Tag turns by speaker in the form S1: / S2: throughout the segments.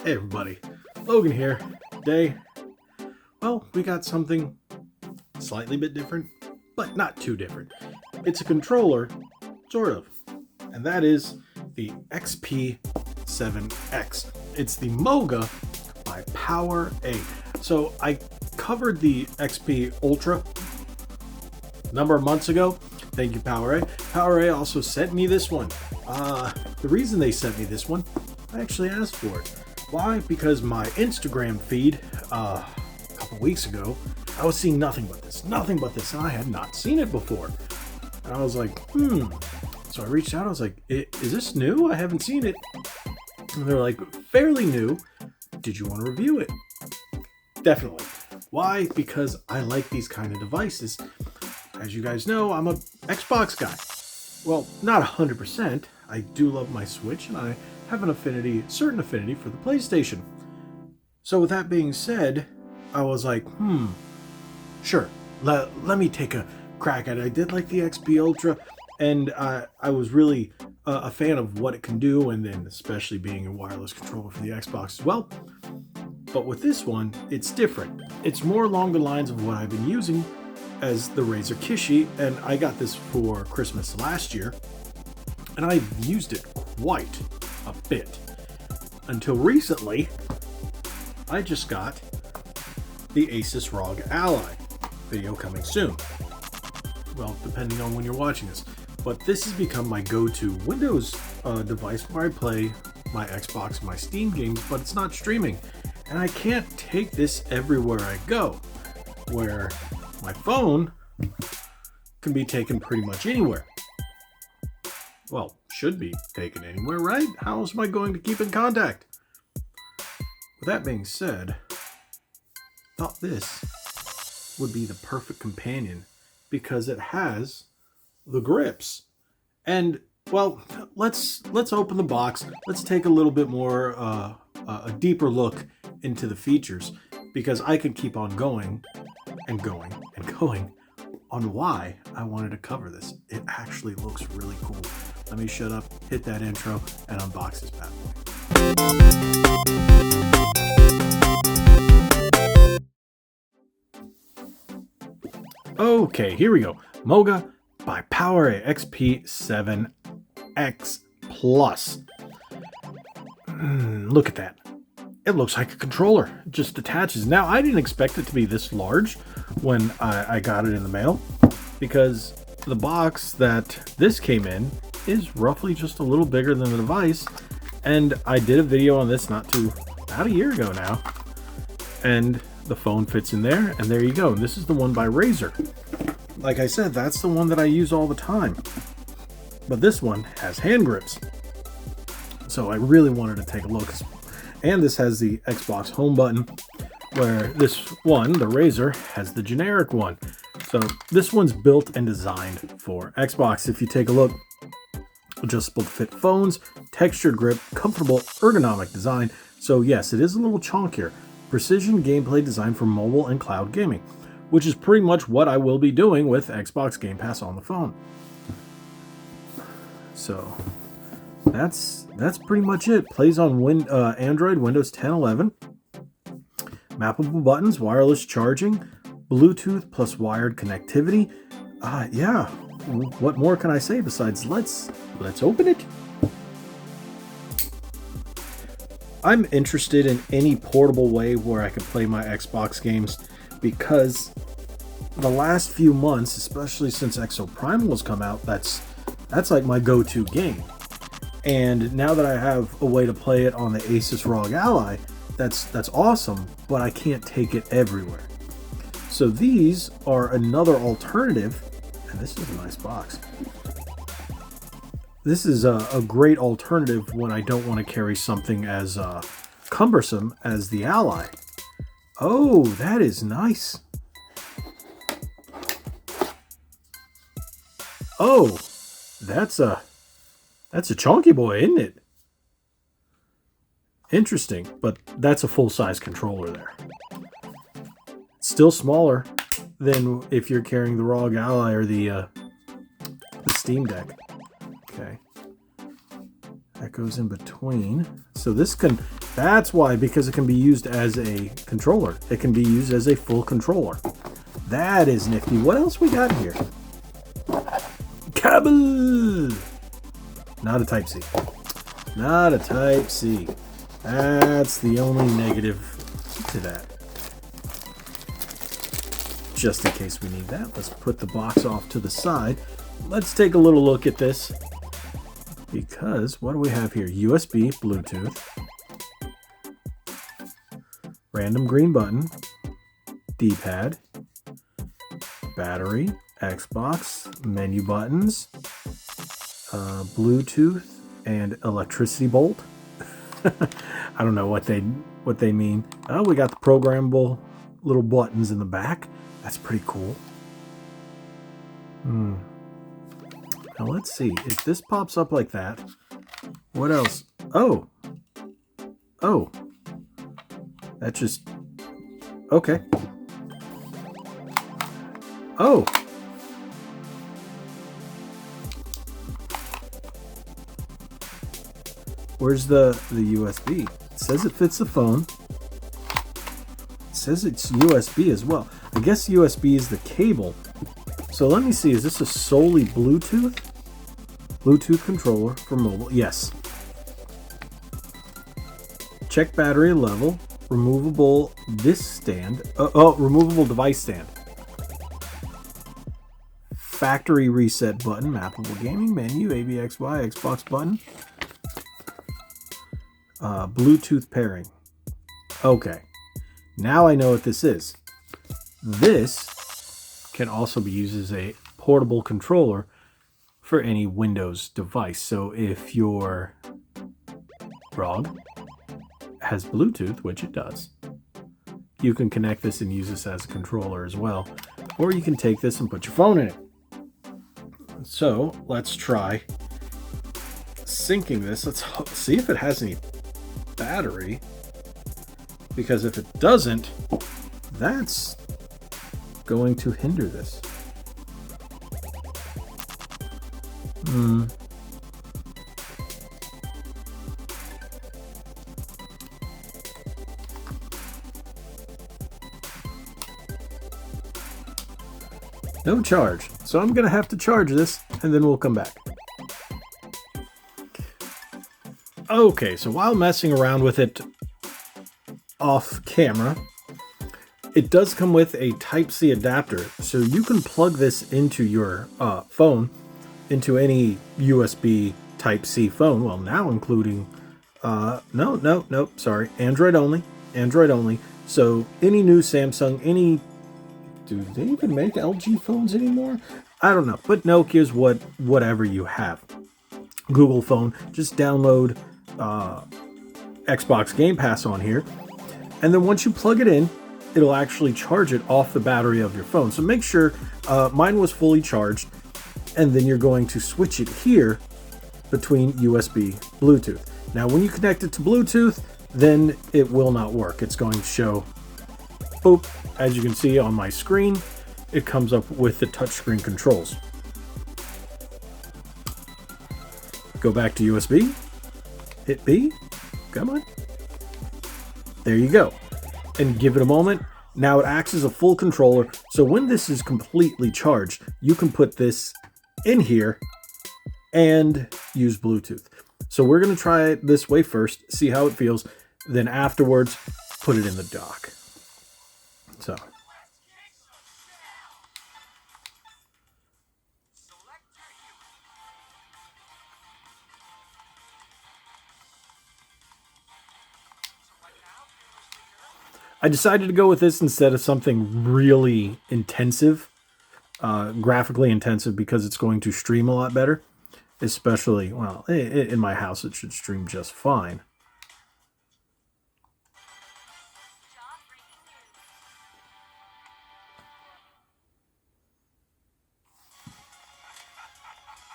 S1: Hey everybody, Logan here. Today, well, we got something slightly bit different, but not too different. It's a controller, sort of, and that is the XP7X. It's the MOGA by PowerA. So I covered the XP Ultra a number of months ago. Thank you, PowerA. PowerA also sent me this one. The reason they sent me this one, I actually asked for it. Why? Because my Instagram feed a couple weeks ago, I was seeing nothing but this, and I had not seen it before. And I was like, So I reached out, I was like, is this new? I haven't seen it. And they're like, fairly new. Did you want to review it? Definitely. Why? Because I like these kind of devices. As you guys know, I'm a Xbox guy. Well, not 100%. I do love my Switch, and I have an certain affinity for the PlayStation. So with that being said, I was like, sure, let me take a crack at it. I did like the XP Ultra, and I was really a fan of what it can do, and then especially being a wireless controller for the Xbox as well. But with this one, it's different. It's more along the lines of what I've been using as the Razer Kishi, and I got this for Christmas last year, and I've used it quite a bit. Until recently, I just got the Asus ROG Ally. Video coming soon. Well, depending on when you're watching this. But this has become my go-to Windows device where I play my Xbox and my Steam games, but it's not streaming. And I can't take this everywhere I go, where my phone can be taken pretty much anywhere. Well, should be taken anywhere, right? How else am I going to keep in contact? With that being said, I thought this would be the perfect companion because it has the grips. And well, let's open the box. Let's take a little bit more a deeper look into the features, because I could keep on going and going and going on why I wanted to cover this. It actually looks really cool. Let me shut up, hit that intro, and unbox this bad boy. Okay, here we go. MOGA by PowerA XP7-X Plus. Look at that. It looks like a controller. It just attaches. Now, I didn't expect it to be this large when I got it in the mail, because the box that this came in is roughly just a little bigger than the device. And I did a video on this about a year ago now. And the phone fits in there, and there you go. And this is the one by Razer. Like I said, that's the one that I use all the time. But this one has hand grips. So I really wanted to take a look. And this has the Xbox home button, where this one, the Razer, has the generic one. So this one's built and designed for Xbox. If you take a look, adjustable to fit phones, textured grip, comfortable ergonomic design. So yes, it is a little chunkier. Precision gameplay design for mobile and cloud gaming, which is pretty much what I will be doing with Xbox Game Pass on the phone. So that's pretty much it. Plays on Android, Windows 10, 11. Mappable buttons, wireless charging, Bluetooth plus wired connectivity. Yeah. What more can I say besides let's open it? I'm interested in any portable way where I can play my Xbox games, because the last few months, especially since Exoprimal has come out, that's like my go-to game. And now that I have a way to play it on the Asus ROG Ally, that's awesome, but I can't take it everywhere. So these are another alternative, and this is a nice box. This is a great alternative when I don't want to carry something as cumbersome as the Ally. Oh, that is nice. Oh, that's a chunky boy, isn't it? Interesting, but that's a full-size controller there. Still smaller than if you're carrying the ROG Ally or the Steam Deck. Okay. That goes in between. So this can That's why, because it can be used as a controller. It can be used as a full controller. That is nifty. What else we got here? Cable! Not a Type-C. Not a Type-C. That's the only negative to that. Just in case we need that, let's put the box off to the side. Let's take a little look at this. Because, what do we have here? USB, Bluetooth. Random green button. D-pad. Battery. Xbox. Menu buttons. Bluetooth. And electricity bolt. I don't know what they mean. Oh, we got the programmable little buttons in the back. That's pretty cool. Now let's see. If this pops up like that, what else? Oh. Oh. That just... Okay. Oh. Where's the USB? It says it fits the phone. It says it's USB as well. I guess USB is the cable. So let me see, is this a solely Bluetooth? Bluetooth controller for mobile, yes. Check battery level, removable disc stand, removable device stand. Factory reset button, mappable gaming menu, ABXY, Xbox button. Bluetooth pairing. Okay, now I know what this is. This can also be used as a portable controller for any Windows device. So if your ROG has Bluetooth, which it does, you can connect this and use this as a controller as well. Or you can take this and put your phone in it. So let's try syncing this. Let's see if it has any battery. Because if it doesn't, that's going to hinder this. No charge. So I'm going to have to charge this and then we'll come back. Okay, so while messing around with it off camera, it does come with a Type-C adapter, so you can plug this into your phone, into any USB Type-C phone. Well, now including, sorry, Android only. Android only. So any new Samsung, do they even make LG phones anymore? I don't know, but Nokia's whatever you have. Google phone, just download Xbox Game Pass on here, and then once you plug it in, it'll actually charge it off the battery of your phone. So make sure mine was fully charged, and then you're going to switch it here between USB, Bluetooth. Now, when you connect it to Bluetooth, then it will not work. It's going to show, boop, as you can see on my screen, it comes up with the touchscreen controls. Go back to USB, hit B, come on. There you go. And give it a moment. Now it acts as a full controller. So when this is completely charged, you can put this in here and use Bluetooth. So we're going to try it this way first, see how it feels. Then afterwards, put it in the dock. So. I decided to go with this instead of something really intensive, graphically intensive, because it's going to stream a lot better. Especially, well, in my house, it should stream just fine.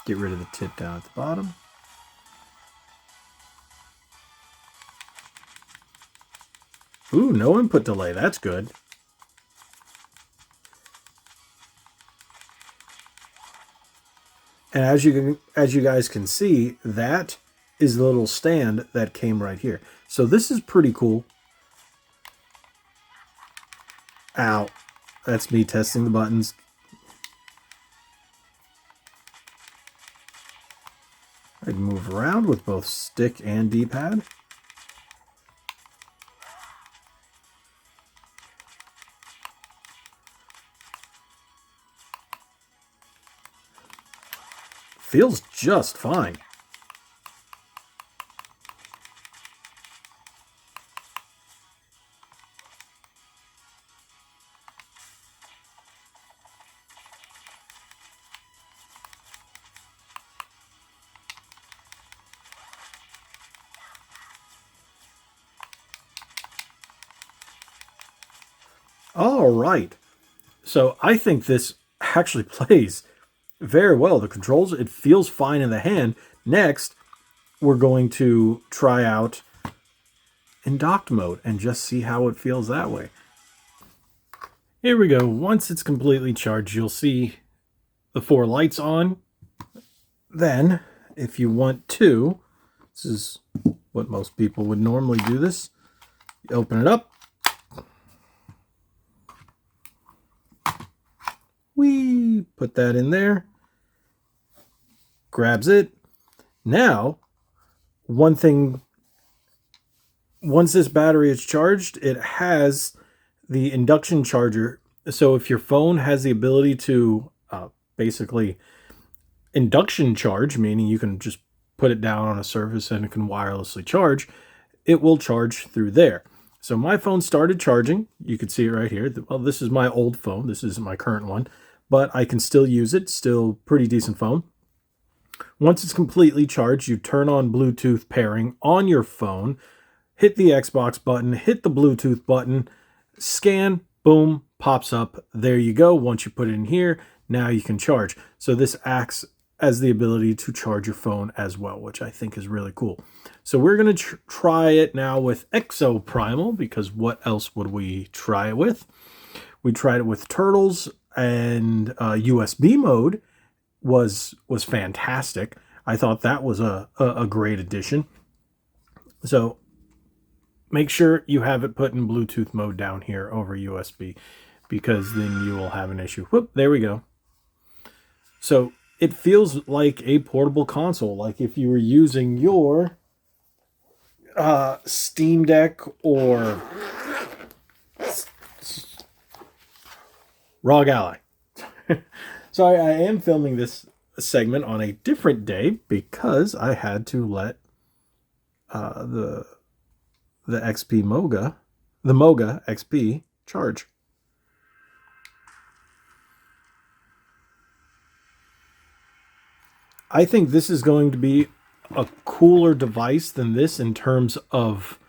S1: Get rid of the tip down at the bottom. Ooh, no input delay. That's good. And as you guys can see, that is the little stand that came right here. So this is pretty cool. Ow. That's me testing the buttons. I can move around with both stick and D-pad. Feels just fine. All right. So I think this actually plays very well. The controls, it feels fine in the hand. Next, we're going to try out in docked mode and just see how it feels that way. Here we go. Once it's completely charged, you'll see the 4 lights on. Then, if you want to, this is what most people would normally do this. You open it up. We put that in there. Grabs it. Now, one thing, once this battery is charged, it has the induction charger. So if your phone has the ability to basically induction charge, meaning you can just put it down on a surface and it can wirelessly charge, it will charge through there. So my phone started charging. You can see it right here. Well, this is my old phone. This isn't my current one, but I can still use it. Still pretty decent phone. Once it's completely charged, you turn on Bluetooth pairing on your phone, hit the Xbox button, hit the Bluetooth button, scan, boom, pops up. There you go. Once you put it in here, now you can charge. So this acts as the ability to charge your phone as well, which I think is really cool. So we're going to try it now with Exoprimal, because what else would we try it with? We tried it with Turtles, and USB mode was fantastic. I thought that was a great addition. So make sure you have it put in Bluetooth mode down here over USB, because then you will have an issue. Whoop, there we go. So it feels like a portable console, like if you were using your Steam Deck or ROG Ally. Sorry, I am filming this segment on a different day because I had to let the MOGA XP charge. I think this is going to be a cooler device than this in terms of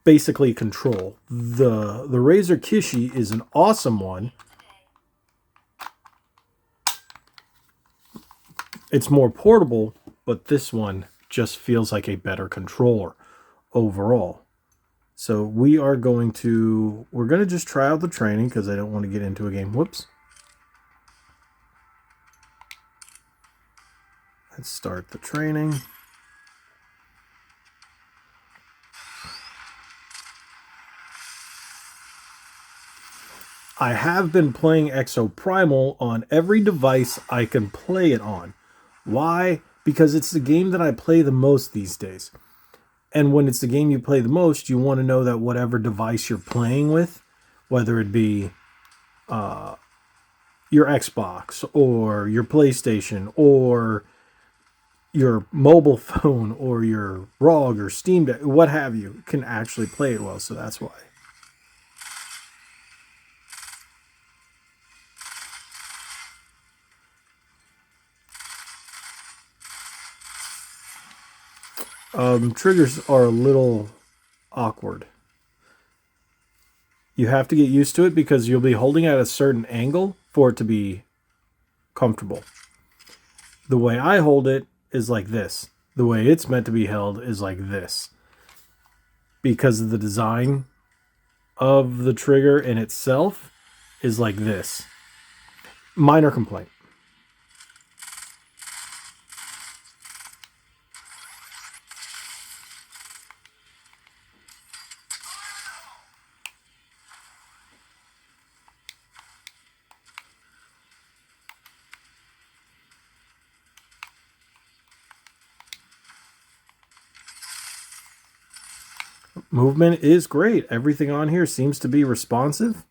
S1: basically control. The Razer Kishi is an awesome one. It's more portable, but this one just feels like a better controller overall. So we're going to just try out the training because I don't want to get into a game. Whoops. Let's start the training. I have been playing Exoprimal on every device I can play it on. Why? Because it's the game that I play the most these days. And when it's the game you play the most, you want to know that whatever device you're playing with, whether it be your Xbox or your PlayStation or your mobile phone or your ROG or Steam Deck, what have you, can actually play it well. So that's why. Triggers are a little awkward. You have to get used to it because you'll be holding at a certain angle for it to be comfortable. The way I hold it is like this. The way it's meant to be held is like this. Because of the design of the trigger in itself is like this. Minor complaint. Movement is great. Everything on here seems to be responsive.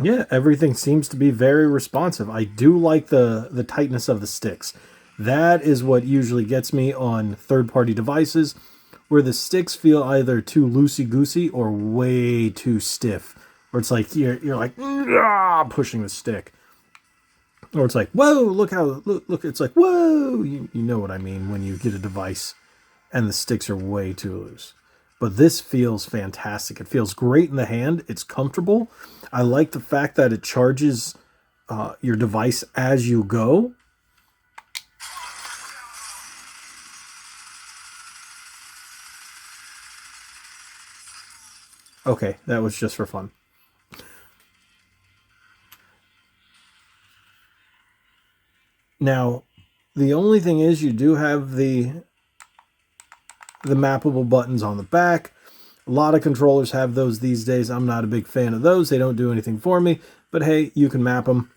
S1: Yeah, everything seems to be very responsive. I do like the tightness of the sticks. That is what usually gets me on third-party devices, where the sticks feel either too loosey-goosey or way too stiff. Where it's like you're like pushing the stick. Or it's like, whoa, look, it's like, whoa. You know what I mean when you get a device and the sticks are way too loose. But this feels fantastic. It feels great in the hand. It's comfortable. I like the fact that it charges your device as you go. Okay, that was just for fun. Now, the only thing is you do have the mappable buttons on the back. A lot of controllers have those these days. I'm not a big fan of those. They don't do anything for me. But hey, you can map them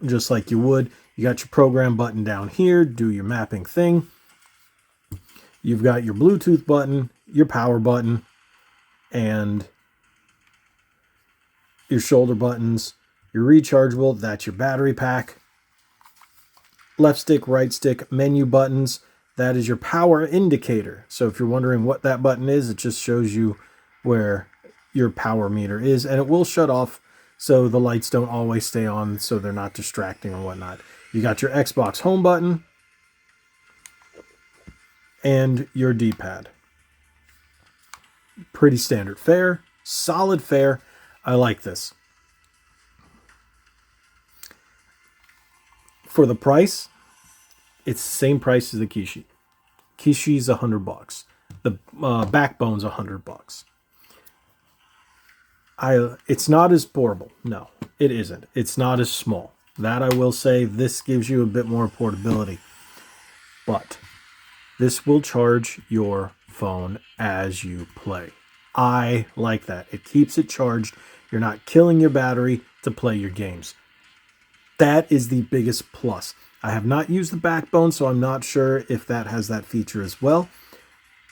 S1: just like you would. You got your program button down here. Do your mapping thing. You've got your Bluetooth button, your power button, and your shoulder buttons. Your rechargeable, that's your battery pack. Left stick, right stick, menu buttons. That is your power indicator. So if you're wondering what that button is, it just shows you where your power meter is, and it will shut off so the lights don't always stay on so they're not distracting or whatnot. You got your Xbox home button and your D-pad. Pretty standard fare, solid fare. I like this. For the price, it's the same price as the Kishi. Kishi's $100. The Backbone's $100. It's not as portable. No, it isn't. It's not as small. That I will say. This gives you a bit more portability. But this will charge your phone as you play. I like that. It keeps it charged. You're not killing your battery to play your games. That is the biggest plus. I have not used the Backbone, so I'm not sure if that has that feature as well.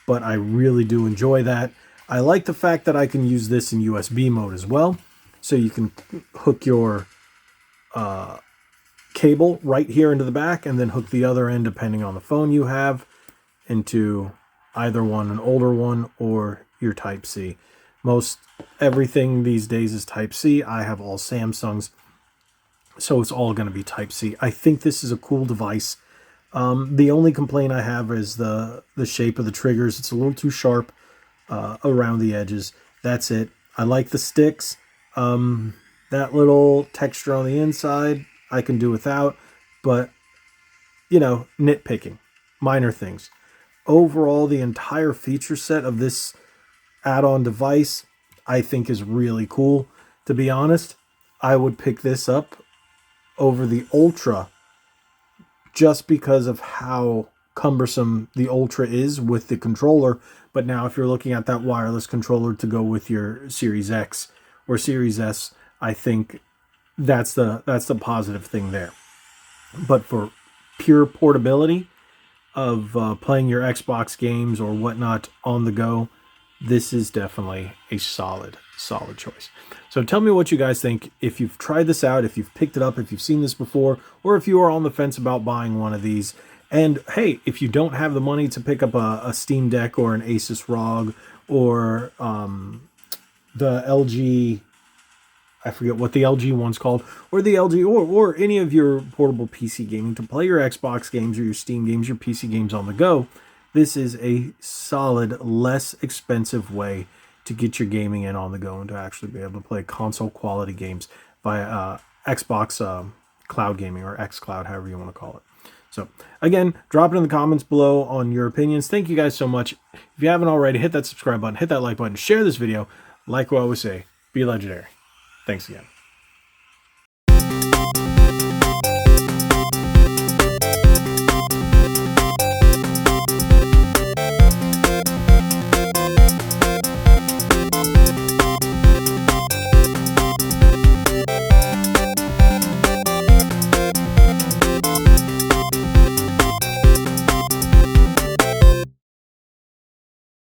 S1: But I really do enjoy that. I like the fact that I can use this in USB mode as well. So you can hook your cable right here into the back and then hook the other end, depending on the phone you have, into either one, an older one or your Type-C. Most everything these days is Type-C. I have all Samsungs, so it's all going to be Type-C. I think this is a cool device. The only complaint I have is the shape of the triggers. It's a little too sharp around the edges. That's it. I like the sticks. That little texture on the inside, I can do without. But, you know, nitpicking. Minor things. Overall, the entire feature set of this add-on device, I think is really cool. To be honest, I would pick this up over the Ultra just because of how cumbersome the Ultra is with the controller. But now if you're looking at that wireless controller to go with your Series X or Series S, I think that's the positive thing there. But for pure portability of playing your Xbox games or whatnot on the go, this is definitely a solid choice. So tell me what you guys think. If you've tried this out, if you've picked it up, if you've seen this before, or if you are on the fence about buying one of these. And hey, if you don't have the money to pick up a Steam Deck or an Asus ROG or the LG, I forget what the LG one's called, or the LG or any of your portable PC gaming to play your Xbox games or your Steam games, your PC games on the go, this is a solid, less expensive way to get your gaming in on the go and to actually be able to play console quality games via Xbox cloud gaming or xCloud, however you want to call it. So again, drop it in the comments below on your opinions. Thank you guys so much. If you haven't already, hit that subscribe button, hit that like button, share this video. Like we always say, be legendary. Thanks again.